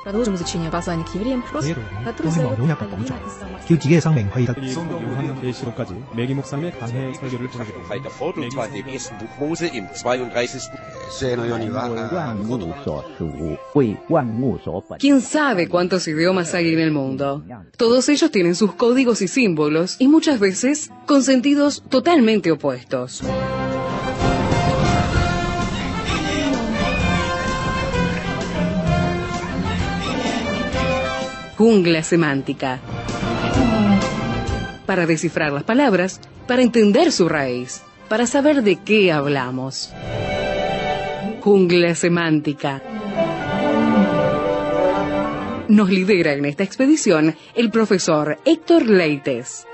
Продолжим изучение послания к евреям, который задает Альбина из Самарского. 叫自己嘅生命可以得 계시록까지 매기목삼의 강해 설교를 통해서 在的佛陀传的第十部摩西im 32. 万物所属，为万物所本。 ¿Quién sabe cuántos idiomas hay en el mundo? Todos ellos tienen sus códigos y símbolos, y muchas veces con sentidos totalmente opuestos. Jungla semántica. Para descifrar las palabras, para entender su raíz, para saber de qué hablamos. Jungla semántica. Nos lidera en esta expedición el profesor Héctor Leites.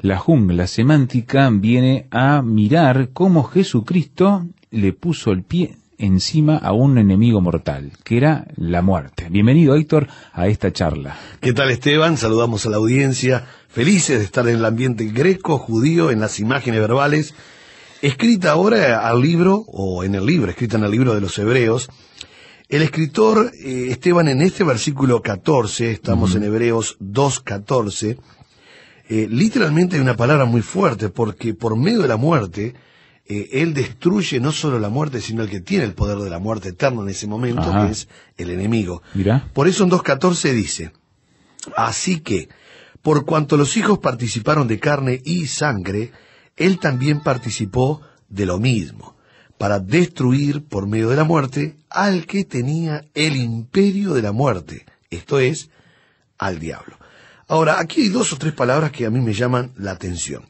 La jungla semántica viene a mirar cómo Jesucristo le puso el pie encima a un enemigo mortal, que era la muerte. Bienvenido, Héctor, a esta charla. ¿Qué tal, Esteban? Saludamos a la audiencia, felices de estar en el ambiente greco-judío, en las imágenes verbales, escrita ahora al libro, o en el libro, escrita en el libro de los Hebreos. El escritor, Esteban, en este versículo 14, estamos en Hebreos 2:14, literalmente hay una palabra muy fuerte, porque por medio de la muerte, él destruye no solo la muerte, sino el que tiene el poder de la muerte eterna en ese momento, que es el enemigo. Mirá. Por eso en 2:14 dice, así que, por cuanto los hijos participaron de carne y sangre, él también participó de lo mismo, para destruir por medio de la muerte al que tenía el imperio de la muerte, esto es, al diablo. Ahora, aquí hay dos o tres palabras que a mí me llaman la atención.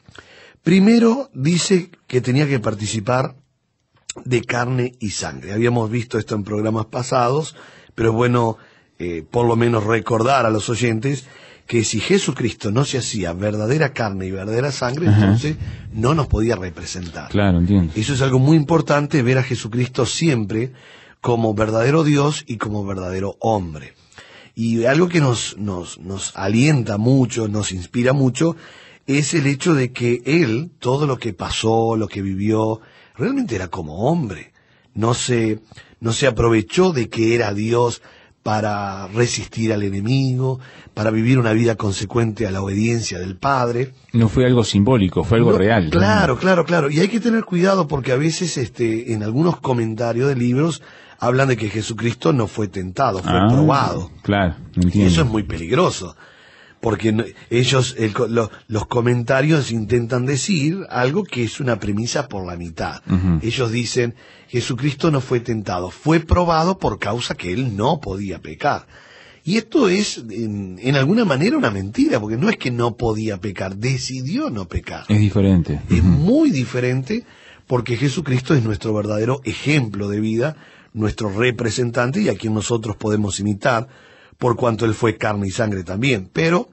Primero, dice que tenía que participar de carne y sangre. Habíamos visto esto en programas pasados, pero es bueno por lo menos recordar a los oyentes que si Jesucristo no se hacía verdadera carne y verdadera sangre, entonces no nos podía representar. Claro, entiendo. Eso es algo muy importante, ver a Jesucristo siempre como verdadero Dios y como verdadero hombre. Y algo que nos alienta mucho, nos inspira mucho, es el hecho de que él, todo lo que pasó, lo que vivió, realmente era como hombre. No se aprovechó de que era Dios para resistir al enemigo, para vivir una vida consecuente a la obediencia del Padre. No fue algo simbólico, fue algo real. Claro, claro. Y hay que tener cuidado porque a veces en algunos comentarios de libros hablan de que Jesucristo no fue tentado, fue probado. Claro, entiendo. Eso es muy peligroso, porque ellos, los comentarios intentan decir algo que es una premisa por la mitad. Ellos dicen, Jesucristo no fue tentado, fue probado por causa que él no podía pecar. Y esto es, en alguna manera, una mentira, porque no es que no podía pecar, decidió no pecar. Es diferente. Es muy diferente, porque Jesucristo es nuestro verdadero ejemplo de vida, nuestro representante y a quien nosotros podemos imitar, por cuanto él fue carne y sangre también, pero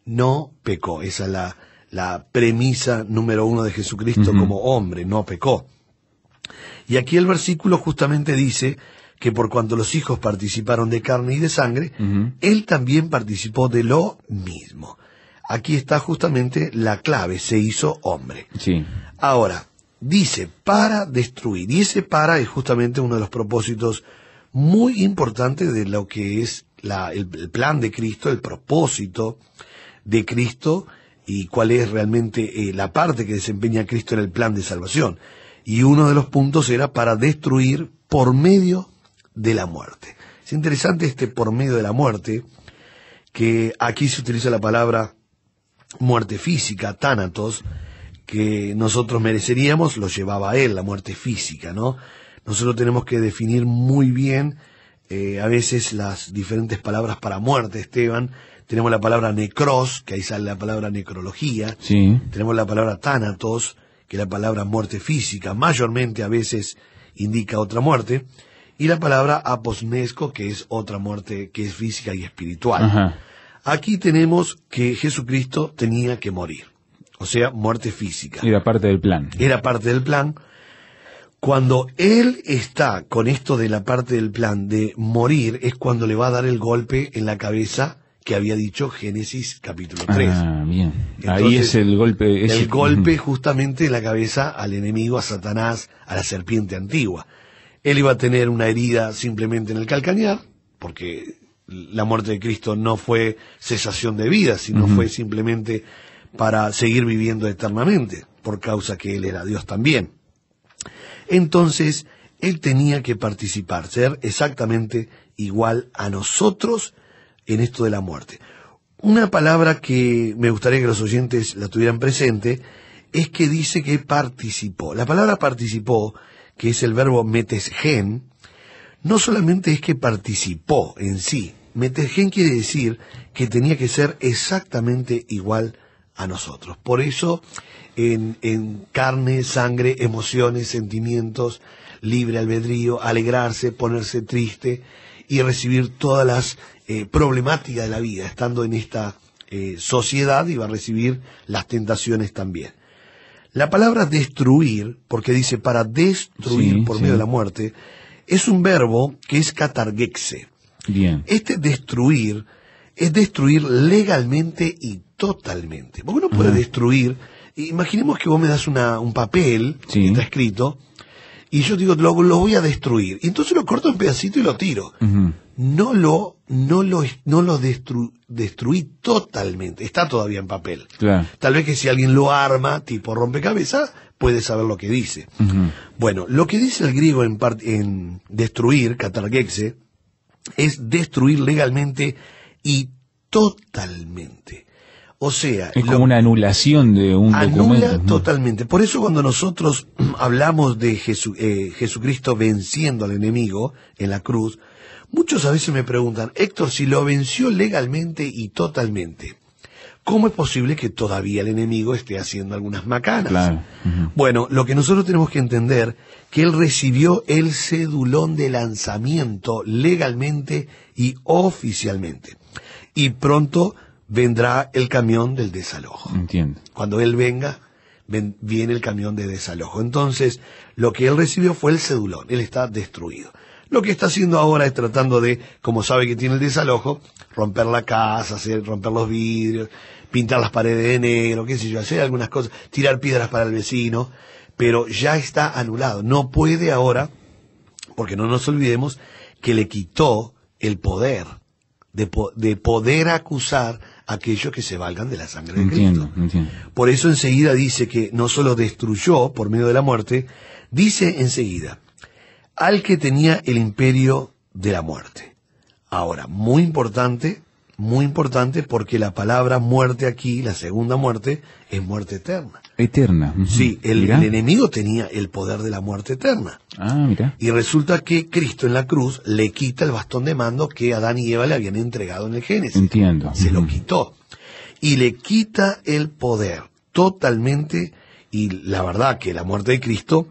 no pecó. Esa es la premisa número uno de Jesucristo como hombre, no pecó. Y aquí el versículo justamente dice que por cuanto los hijos participaron de carne y de sangre, él también participó de lo mismo. Aquí está justamente la clave, se hizo hombre. Sí. Ahora, dice, para destruir, y ese para es justamente uno de los propósitos muy importantes de lo que es el plan de Cristo, el propósito de Cristo, y cuál es realmente la parte que desempeña Cristo en el plan de salvación. Y uno de los puntos era para destruir por medio de la muerte. Es interesante por medio de la muerte, que aquí se utiliza la palabra muerte física, thanatos, que nosotros mereceríamos, lo llevaba a él, la muerte física, ¿no? Nosotros tenemos que definir muy bien, a veces las diferentes palabras para muerte, Esteban. Tenemos la palabra necros, que ahí sale la palabra necrología. Sí. Tenemos la palabra thanatos, que es la palabra muerte física, mayormente a veces indica otra muerte. Y la palabra aposnesco, que es otra muerte, que es física y espiritual. Aquí tenemos que Jesucristo tenía que morir. O sea, muerte física. Era parte del plan. Era parte del plan. Cuando él está con esto de la parte del plan de morir, es cuando le va a dar el golpe en la cabeza que había dicho Génesis capítulo 3. Ah, bien. Entonces, ahí es el golpe. El golpe justamente en la cabeza al enemigo, a Satanás, a la serpiente antigua. Él iba a tener una herida simplemente en el calcañar, porque la muerte de Cristo no fue cesación de vida, sino fue simplemente para seguir viviendo eternamente, por causa que él era Dios también. Entonces, él tenía que participar, ser exactamente igual a nosotros en esto de la muerte. Una palabra que me gustaría que los oyentes la tuvieran presente es que dice que participó. La palabra participó, que es el verbo metesgen, no solamente es que participó en sí. Metesgen quiere decir que tenía que ser exactamente igual a nosotros. Por eso, en carne, sangre, emociones, sentimientos, libre albedrío, alegrarse, ponerse triste y recibir todas las problemáticas de la vida. Estando en esta sociedad, iba a recibir las tentaciones también. La palabra destruir, porque dice para destruir por medio de la muerte, es un verbo que es katargexe. Bien. Este destruir es destruir legalmente y totalmente. Porque uno puede destruir, imaginemos que vos me das un papel que está escrito, y yo digo, lo voy a destruir. Y entonces lo corto en pedacitos y lo tiro. No lo destruí totalmente. Está todavía en papel. Claro. Tal vez que si alguien lo arma, tipo rompecabezas, puede saber lo que dice. Bueno, lo que dice el griego en destruir, katargexe, es destruir legalmente y totalmente. O sea, es como una anulación de un documento. Anula totalmente. Por eso cuando nosotros hablamos de Jesucristo venciendo al enemigo en la cruz, muchos a veces me preguntan, Héctor, si lo venció legalmente y totalmente, ¿cómo es posible que todavía el enemigo esté haciendo algunas macanas? Claro. Bueno, lo que nosotros tenemos que entender, que él recibió el cedulón de lanzamiento legalmente y oficialmente. Y pronto vendrá el camión del desalojo. Entiendo. Cuando él venga, viene el camión de desalojo. Entonces, lo que él recibió fue el cedulón. Él está destruido. Lo que está haciendo ahora es tratando de, como sabe que tiene el desalojo, romper la casa, romper los vidrios, pintar las paredes de negro, qué sé yo, hacer algunas cosas, tirar piedras para el vecino, pero ya está anulado. No puede ahora, porque no nos olvidemos que le quitó el poder de poder acusar a aquellos que se valgan de la sangre de Cristo. Entiendo. Por eso enseguida dice que no solo destruyó por medio de la muerte, dice enseguida, al que tenía el imperio de la muerte. Ahora, muy importante porque la palabra muerte aquí, la segunda muerte, es muerte eterna. Eterna. Sí, el enemigo tenía el poder de la muerte eterna. Ah, mira. Y resulta que Cristo en la cruz le quita el bastón de mando que Adán y Eva le habían entregado en el Génesis. Entiendo. Se lo quitó. Y le quita el poder totalmente, y la verdad que la muerte de Cristo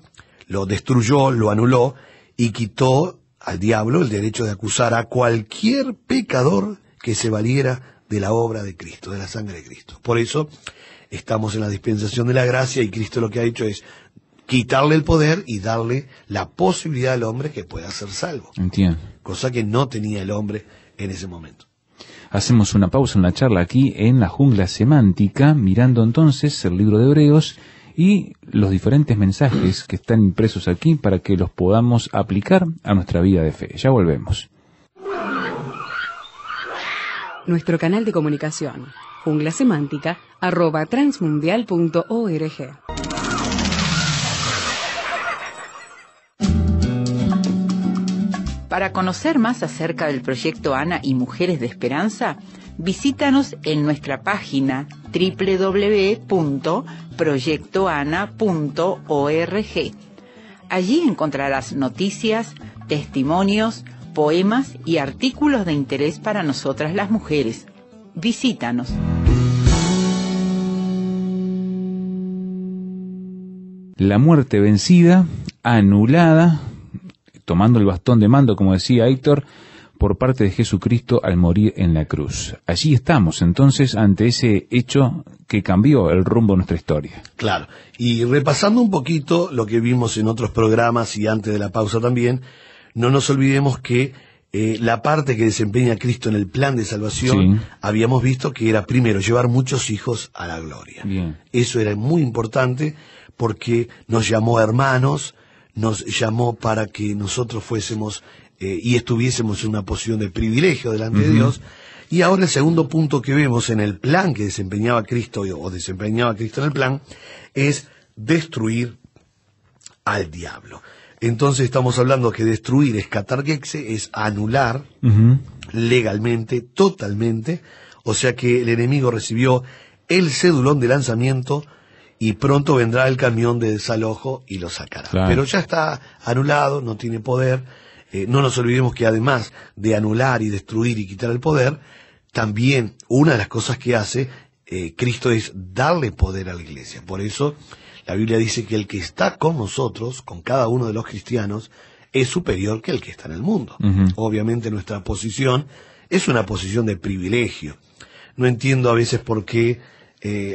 lo destruyó, lo anuló, y quitó al diablo el derecho de acusar a cualquier pecador que se valiera de la obra de Cristo, de la sangre de Cristo. Por eso estamos en la dispensación de la gracia, y Cristo lo que ha hecho es quitarle el poder y darle la posibilidad al hombre que pueda ser salvo. Entiendo. Cosa que no tenía el hombre en ese momento. Hacemos una pausa en la charla aquí en la jungla semántica, mirando entonces el libro de Hebreos y los diferentes mensajes que están impresos aquí para que los podamos aplicar a nuestra vida de fe. Ya volvemos. Nuestro canal de comunicación, junglasemántica@transmundial.org. Para conocer más acerca del proyecto ANA y Mujeres de Esperanza, visítanos en nuestra página www.proyectoana.org. Allí encontrarás noticias, testimonios, poemas y artículos de interés para nosotras las mujeres. Visítanos. La muerte vencida, anulada, tomando el bastón de mando, como decía Héctor, por parte de Jesucristo al morir en la cruz. Allí estamos entonces ante ese hecho que cambió el rumbo de nuestra historia. Claro, y repasando un poquito lo que vimos en otros programas y antes de la pausa también, no nos olvidemos que la parte que desempeña Cristo en el plan de salvación, habíamos visto que era primero llevar muchos hijos a la gloria. Bien. Eso era muy importante porque nos llamó hermanos, nos llamó para que nosotros fuésemos y estuviésemos en una posición de privilegio delante de Dios. Y ahora el segundo punto que vemos en el plan que desempeñaba Cristo o desempeñaba Cristo en el plan es destruir al diablo. Entonces estamos hablando que destruir es catargexe, es anular legalmente, totalmente, o sea que el enemigo recibió el cedulón de lanzamiento y pronto vendrá el camión de desalojo y lo sacará. Claro. Pero ya está anulado, no tiene poder. No nos olvidemos que además de anular y destruir y quitar el poder, también una de las cosas que hace Cristo es darle poder a la iglesia. Por eso la Biblia dice que el que está con nosotros, con cada uno de los cristianos, es superior que el que está en el mundo. Obviamente nuestra posición es una posición de privilegio. No entiendo a veces por qué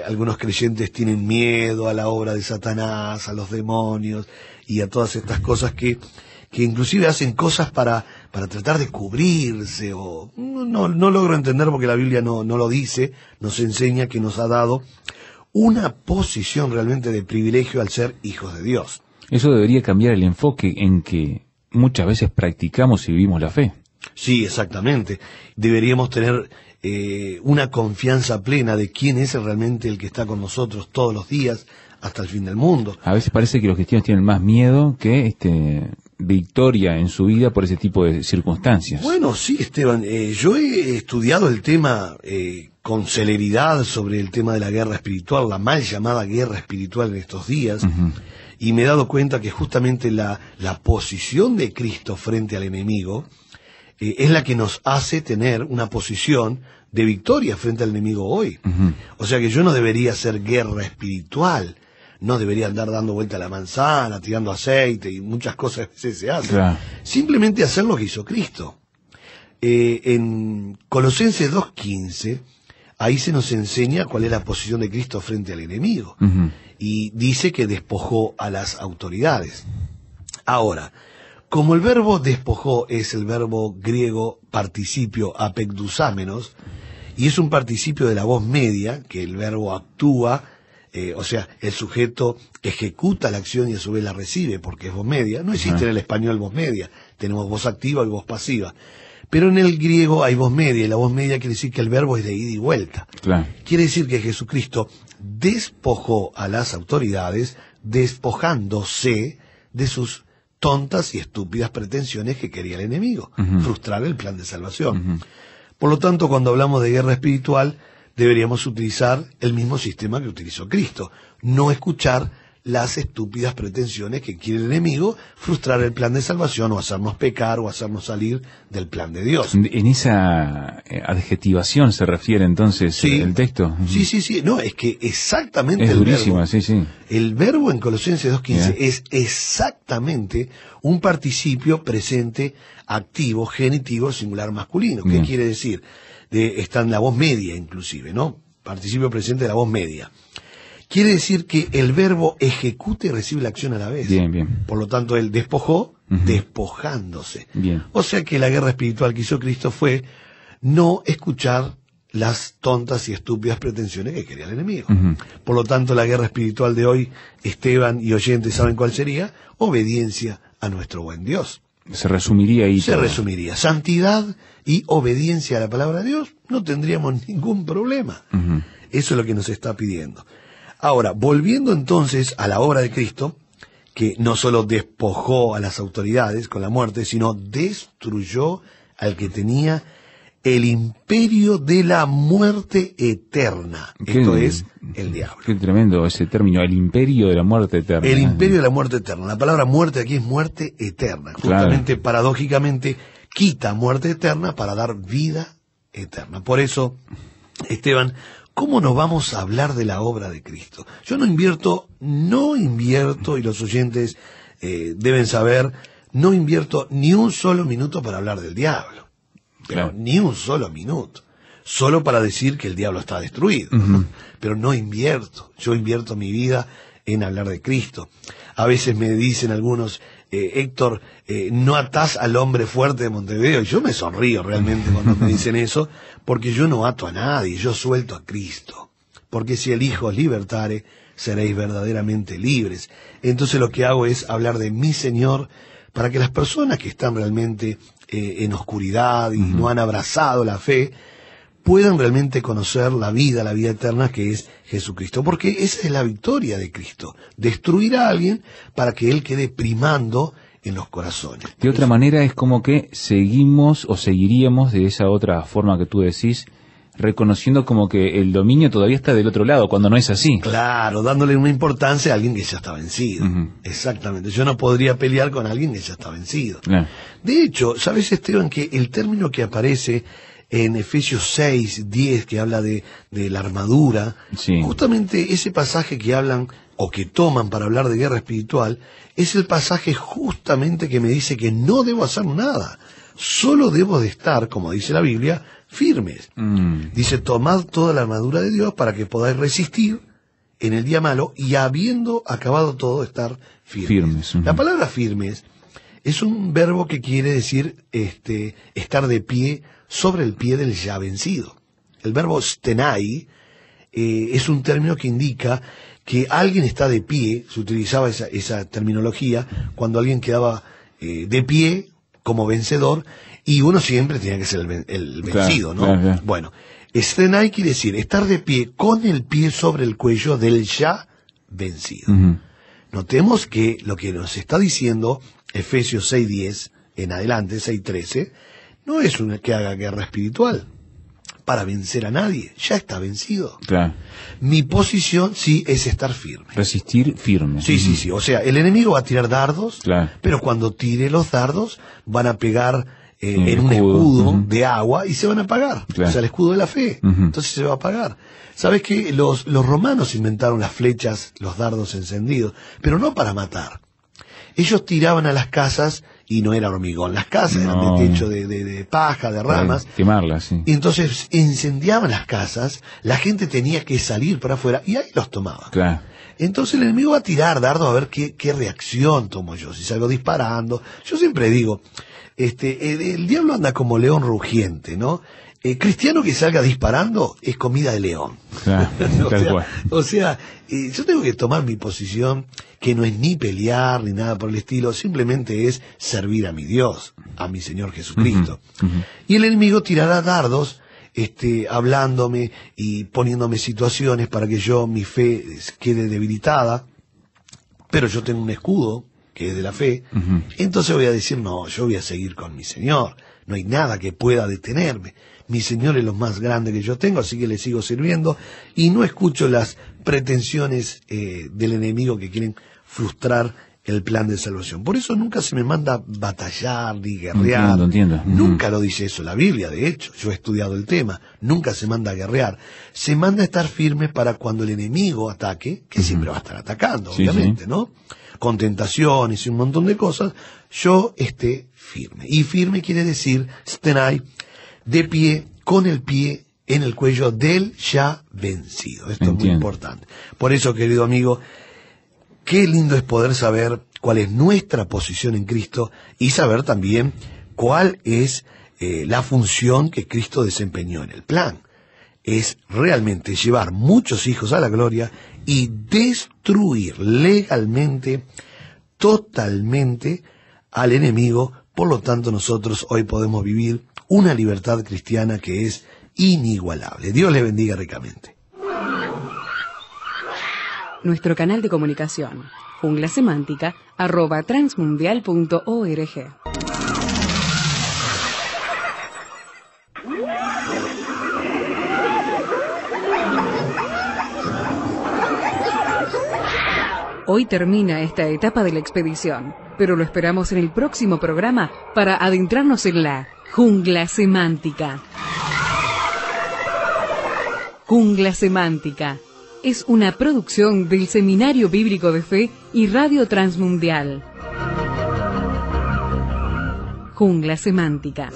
algunos creyentes tienen miedo a la obra de Satanás, a los demonios y a todas estas cosas que inclusive hacen cosas para tratar de cubrirse, o no logro entender porque la Biblia no lo dice, nos enseña que nos ha dado una posición realmente de privilegio al ser hijos de Dios. Eso debería cambiar el enfoque en que muchas veces practicamos y vivimos la fe. Sí, exactamente. Deberíamos tener una confianza plena de quién es realmente el que está con nosotros todos los días hasta el fin del mundo. A veces parece que los cristianos tienen más miedo que victoria en su vida por ese tipo de circunstancias. Bueno, sí, Esteban, yo he estudiado el tema con celeridad sobre el tema de la guerra espiritual, la mal llamada guerra espiritual en estos días, y me he dado cuenta que justamente la posición de Cristo frente al enemigo es la que nos hace tener una posición de victoria frente al enemigo hoy. O sea que yo no debería hacer guerra espiritual, no debería andar dando vuelta a la manzana, tirando aceite y muchas cosas que a veces se hacen. Claro. Simplemente hacer lo que hizo Cristo. En Colosenses 2:15, ahí se nos enseña cuál es la posición de Cristo frente al enemigo. Y dice que despojó a las autoridades. Ahora, como el verbo despojó es el verbo griego participio apekdusámenos, y es un participio de la voz media, que el verbo actúa, o sea, el sujeto ejecuta la acción y a su vez la recibe, porque es voz media. No existe en el español voz media, tenemos voz activa y voz pasiva. Pero en el griego hay voz media, y la voz media quiere decir que el verbo es de ida y vuelta. Claro. Quiere decir que Jesucristo despojó a las autoridades, despojándose de sus tontas y estúpidas pretensiones que quería el enemigo, frustrar el plan de salvación. Por lo tanto, cuando hablamos de guerra espiritual, deberíamos utilizar el mismo sistema que utilizó Cristo, no escuchar las estúpidas pretensiones que quiere el enemigo, frustrar el plan de salvación o hacernos pecar o hacernos salir del plan de Dios. En esa adjetivación se refiere entonces el texto. Sí, no, es que exactamente es el durísima, verbo, el verbo en Colosenses 2:15 es exactamente un participio presente activo, genitivo, singular masculino. ¿Qué quiere decir? Está en la voz media inclusive, ¿no? Participio presente de la voz media. Quiere decir que el verbo ejecuta y recibe la acción a la vez. Bien. Por lo tanto, él despojó, despojándose. Bien. O sea que la guerra espiritual que hizo Cristo fue no escuchar las tontas y estúpidas pretensiones que quería el enemigo. Por lo tanto, la guerra espiritual de hoy, Esteban y oyentes, ¿saben cuál sería? Obediencia a nuestro buen Dios. Se resumiría ahí. Se resumiría. Santidad y obediencia a la palabra de Dios, no tendríamos ningún problema. Eso es lo que nos está pidiendo. Ahora, volviendo entonces a la obra de Cristo, que no solo despojó a las autoridades con la muerte, sino destruyó al que tenía el imperio de la muerte eterna. Esto es el diablo. Qué tremendo ese término, el imperio de la muerte eterna. El imperio de la muerte eterna. La palabra muerte aquí es muerte eterna. Justamente, paradójicamente, quita muerte eterna para dar vida eterna. Por eso, Esteban, ¿cómo nos vamos a hablar de la obra de Cristo? Yo no invierto, y los oyentes deben saber, no invierto ni un solo minuto para hablar del diablo. Pero ni un solo minuto. solo para decir que el diablo está destruido. Pero no invierto, yo invierto mi vida en hablar de Cristo. A veces me dicen algunos, Héctor, no atás al hombre fuerte de Montevideo. Y yo me sonrío realmente cuando me dicen eso, porque yo no ato a nadie, yo suelto a Cristo. Porque si el Hijo os libertare, seréis verdaderamente libres. Entonces lo que hago es hablar de mi Señor, para que las personas que están realmente en oscuridad y no han abrazado la fe, puedan realmente conocer la vida eterna que es Jesucristo. Porque esa es la victoria de Cristo, destruir a alguien para que Él quede primando en los corazones. De otra manera es como que seguimos o seguiríamos de esa otra forma que tú decís, reconociendo como que el dominio todavía está del otro lado, cuando no es así. Claro, dándole una importancia a alguien que ya está vencido. Exactamente. Yo no podría pelear con alguien que ya está vencido. De hecho, ¿sabes, Esteban, que el término que aparece en Efesios 6, 10, que habla de la armadura, justamente ese pasaje que hablan o que toman para hablar de guerra espiritual, es el pasaje justamente que me dice que no debo hacer nada, solo debo de estar, como dice la Biblia, firmes. Dice, tomad toda la armadura de Dios para que podáis resistir en el día malo y habiendo acabado todo, estar firmes. La palabra firmes es un verbo que quiere decir estar de pie sobre el pie del ya vencido. El verbo stenai es un término que indica que alguien está de pie. Se utilizaba esa terminología cuando alguien quedaba de pie como vencedor, y uno siempre tenía que ser el vencido, ¿no? Claro. Bueno, stenai quiere decir estar de pie con el pie sobre el cuello del ya vencido. Notemos que lo que nos está diciendo Efesios 6:10 en adelante, 6:13, no es que haga guerra espiritual para vencer a nadie, ya está vencido. Claro. Mi posición sí es estar firme. Resistir firme. Sí. O sea, el enemigo va a tirar dardos, pero cuando tire los dardos van a pegar en un escudo de agua y se van a apagar. O sea, el escudo de la fe. Entonces se va a apagar. ¿Sabes qué? Los romanos inventaron las flechas, los dardos encendidos, pero no para matar. Ellos tiraban a las casas, y no era hormigón, las casas eran de techo de paja, de ramas. Quemarlas, sí. Y entonces incendiaban las casas, la gente tenía que salir para afuera, y ahí los tomaban. Claro. Entonces el enemigo va a tirar dardos a ver qué reacción tomo yo, si salgo disparando. Yo siempre digo, el diablo anda como león rugiente, ¿no? Cristiano que salga disparando es comida de león. Claro, o sea, yo tengo que tomar mi posición, que no es ni pelear ni nada por el estilo, simplemente es servir a mi Dios, a mi Señor Jesucristo. Y el enemigo tirará dardos, hablándome y poniéndome situaciones para que mi fe quede debilitada, pero yo tengo un escudo que es de la fe. Entonces voy a decir, no, yo voy a seguir con mi Señor, no hay nada que pueda detenerme. Mi Señor es lo más grande que yo tengo, así que le sigo sirviendo y no escucho las pretensiones del enemigo que quieren frustrar el plan de salvación. Por eso nunca se me manda batallar ni guerrear. Entiendo. Nunca lo dice eso la Biblia, de hecho, yo he estudiado el tema. Nunca se manda a guerrear. Se manda a estar firme para cuando el enemigo ataque, que siempre va a estar atacando, obviamente, ¿no? Con tentaciones y un montón de cosas, yo esté firme. Y firme quiere decir, stenai, de pie, con el pie en el cuello del ya vencido. Esto es muy importante. Por eso, querido amigo, qué lindo es poder saber cuál es nuestra posición en Cristo y saber también cuál es la función que Cristo desempeñó en el plan. Es realmente llevar muchos hijos a la gloria y destruir legalmente, totalmente al enemigo. Por lo tanto, nosotros hoy podemos vivir una libertad cristiana que es inigualable. Dios le bendiga ricamente. Nuestro canal de comunicación, junglasemántica@transmundial.org. Hoy termina esta etapa de la expedición, pero lo esperamos en el próximo programa para adentrarnos en la jungla semántica. Jungla Semántica es una producción del Seminario Bíblico de Fe y Radio Transmundial. Jungla Semántica.